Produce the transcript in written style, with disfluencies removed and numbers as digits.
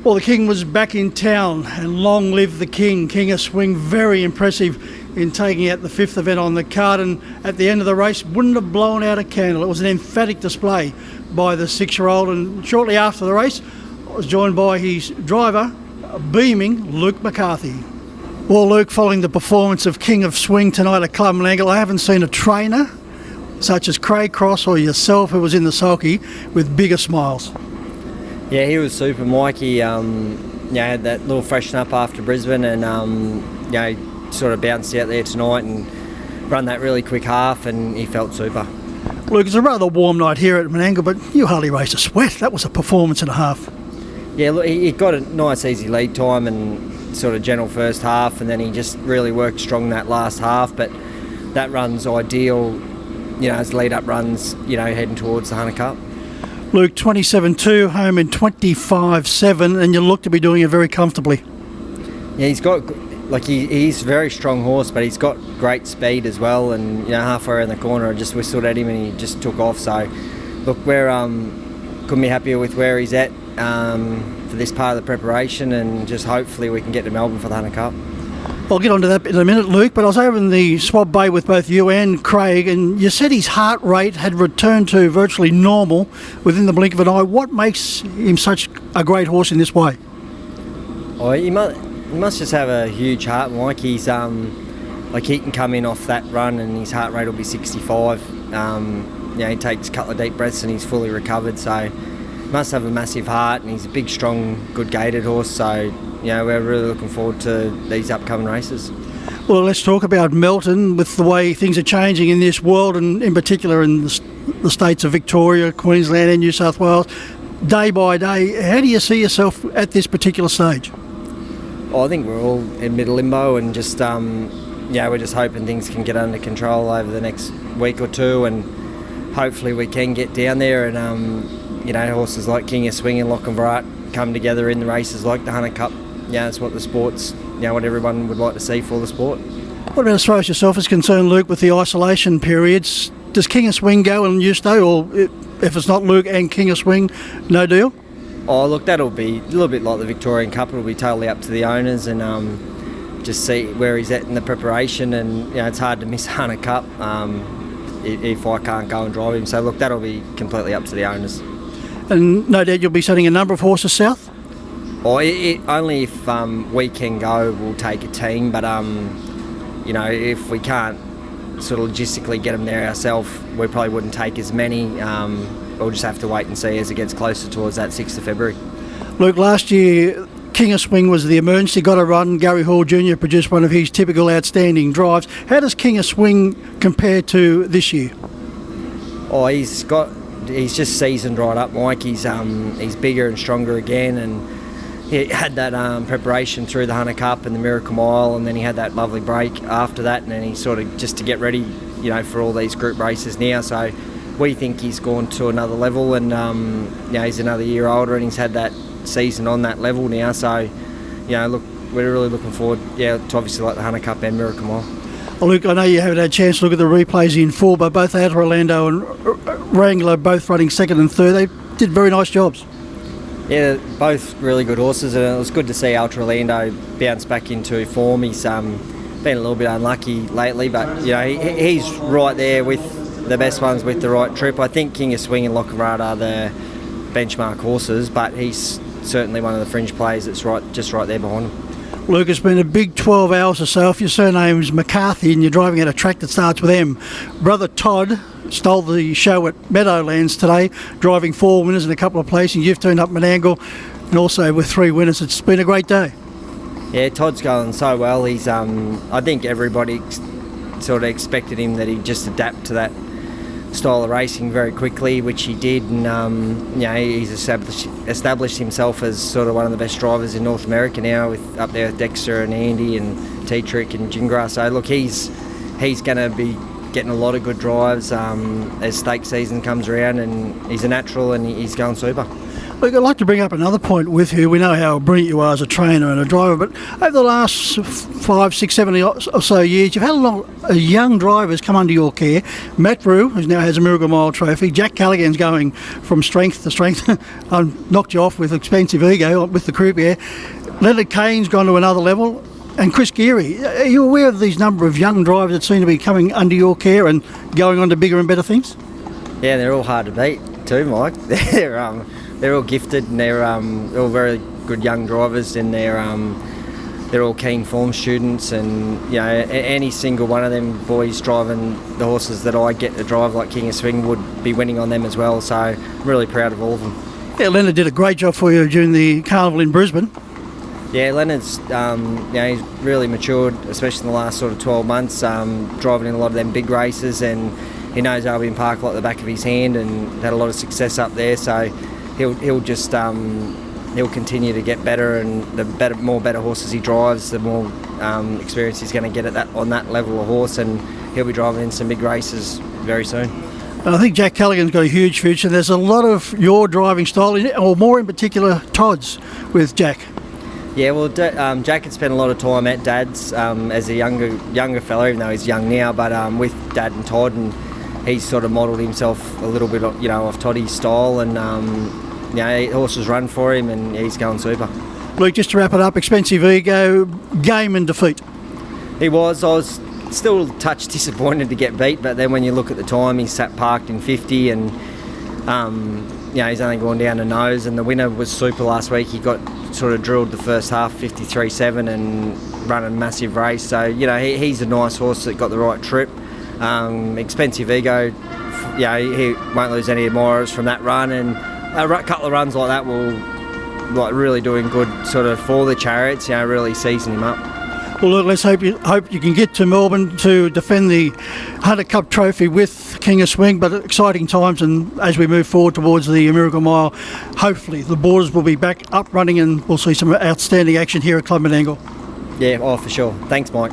Well, the King was back in town, and long live the King. King of Swing, very impressive in taking out the fifth event on the card, and at the end of the race wouldn't have blown out a candle. It was an emphatic display by the 6-year-old, and shortly after the race I was joined by his driver, beaming Luke McCarthy. Well, Luke, following the performance of King of Swing tonight at Club Menangle, I haven't seen a trainer such as Craig Cross or yourself, who was in the sulky, with bigger smiles. Yeah, he was super, Mike. He had that little freshen up after Brisbane, and sort of bounced out there tonight and run that really quick half, and he felt super. Luke, it's a rather warm night here at Menangle, but you hardly raised a sweat. That was a performance and a half. Yeah, look, he got a nice easy lead time and sort of gentle first half, and then he just really worked strong that last half. But that run's ideal, as lead-up runs, heading towards the Hunter Cup. Luke, 27.2, home in 25.7, and you look to be doing it very comfortably. Yeah, he's got, he's a very strong horse, but he's got great speed as well. And halfway around the corner, I just whistled at him and he just took off. So, look, we're couldn't be happier with where he's at for this part of the preparation, and just hopefully we can get to Melbourne for the Hunter Cup. I'll get onto that in a minute, Luke, but I was over in the swab bay with both you and Craig, and you said his heart rate had returned to virtually normal within the blink of an eye. What makes him such a great horse in this way? Oh, he must just have a huge heart, Mike. He's he can come in off that run and his heart rate will be 65. He takes a couple of deep breaths and he's fully recovered, so he must have a massive heart, and he's a big, strong, good gaited horse, so we're really looking forward to these upcoming races. Well, let's talk about Melton, with the way things are changing in this world, and in particular in the states of Victoria, Queensland and New South Wales, day by day. How do you see yourself at this particular stage? I think we're all in middle limbo, and just we're just hoping things can get under control over the next week or two, and hopefully we can get down there, and horses like King of Swing and Lochinvar come together in the races like the Hunter Cup. It's what the sport's, what everyone would like to see for the sport. What about as far as yourself is concerned, Luke, with the isolation periods? Does King of Swing go and you stay, or if it's not Luke and King of Swing, no deal? Oh, look, that'll be a little bit like the Victorian Cup. It'll be totally up to the owners, and just see where he's at in the preparation. And it's hard to miss Hunter Cup if I can't go and drive him. So look, that'll be completely up to the owners. And no doubt you'll be sending a number of horses south? Only if we can go, we'll take a team. But if we can't sort of logistically get them there ourselves, we probably wouldn't take as many. We'll just have to wait and see as it gets closer towards that 6th of February. Luke, last year King of Swing was the emergency, got a run. Gary Hall Jr. produced one of his typical outstanding drives. How does King of Swing compare to this year? He's just seasoned right up, Mike. He's bigger and stronger again, and he had that preparation through the Hunter Cup and the Miracle Mile, and then he had that lovely break after that, and then he sort of just to get ready, for all these group races now. So we think he's gone to another level, and he's another year older, and he's had that season on that level now. So look, we're really looking forward, to obviously like the Hunter Cup and Miracle Mile. Well, Luke, I know you haven't had a chance to look at the replays in full, but both Outer Orlando and Wrangler both running second and third. They did very nice jobs. Yeah, both really good horses, and it was good to see Ultra Orlando bounce back into form. He's been a little bit unlucky lately, but he's right there with the best ones with the right trip. I think King of Swing and Lochinvar are the benchmark horses, but he's certainly one of the fringe players that's just right there behind him. Luke, it's been a big 12 hours or so. If your surname is McCarthy and you're driving at a track that starts with M, brother Todd stole the show at Meadowlands today, driving 4 winners in a couple of places. You've turned up Menangle, and also with 3 winners. It's been a great day. Yeah, Todd's going so well. He's I think everybody sort of expected him that he'd just adapt to that style of racing very quickly, which he did, and he's established himself as sort of one of the best drivers in North America now, with up there with Dexter and Andy and T-Trick and Gingras. So look, he's going to be getting a lot of good drives as stake season comes around, and he's a natural and he's going super. Look, I'd like to bring up another point with you. We know how brilliant you are as a trainer and a driver, but over the last 5, 6, 7 or so years, you've had a lot of young drivers come under your care. Matt Brew, who now has a Miracle Mile trophy. Jack Callaghan's going from strength to strength. Knocked you off with Expensive Ego with the croupier. Leonard Kane's gone to another level. And Chris Geary. Are you aware of these number of young drivers that seem to be coming under your care and going on to bigger and better things? Yeah, they're all hard to beat too, Mike. They're all gifted, and they're all very good young drivers, and they're all keen form students, and any single one of them boys driving the horses that I get to drive, like King of Swing, would be winning on them as well. So I'm really proud of all of them. Yeah, Leonard did a great job for you during the carnival in Brisbane. Yeah, Leonard's he's really matured, especially in the last sort of 12 months, driving in a lot of them big races, and he knows Albion Park like the back of his hand, and had a lot of success up there. So he'll just he'll continue to get better, and the more better horses he drives, the more experience he's going to get on that level of horse, and he'll be driving in some big races very soon. I think Jack Callaghan's got a huge future. There's a lot of your driving style, or more in particular, Todd's with Jack. Yeah, well, Jack had spent a lot of time at Dad's as a younger fella, even though he's young now, but with Dad and Todd, and he's sort of modelled himself a little bit, off Toddy's style, and horses run for him, and he's going super. Luke, just to wrap it up, Expensive Ego, game and defeat. I was still a touch disappointed to get beat, but then when you look at the time, he sat parked in 50, and he's only gone down the nose, and the winner was super last week. He got sort of drilled the first half 53.7 and run a massive race, so he's a nice horse that got the right trip. Expensive Ego, he won't lose any admirers from that run, and a couple of runs like that will really doing good sort of for the chariots, really season him up. Well, look, let's hope you can get to Melbourne to defend the Hunter Cup trophy with King of Swing, but exciting times, and as we move forward towards the Miracle Mile, hopefully the borders will be back up running, and we'll see some outstanding action here at Club Menangle. Yeah, for sure. Thanks, Mike.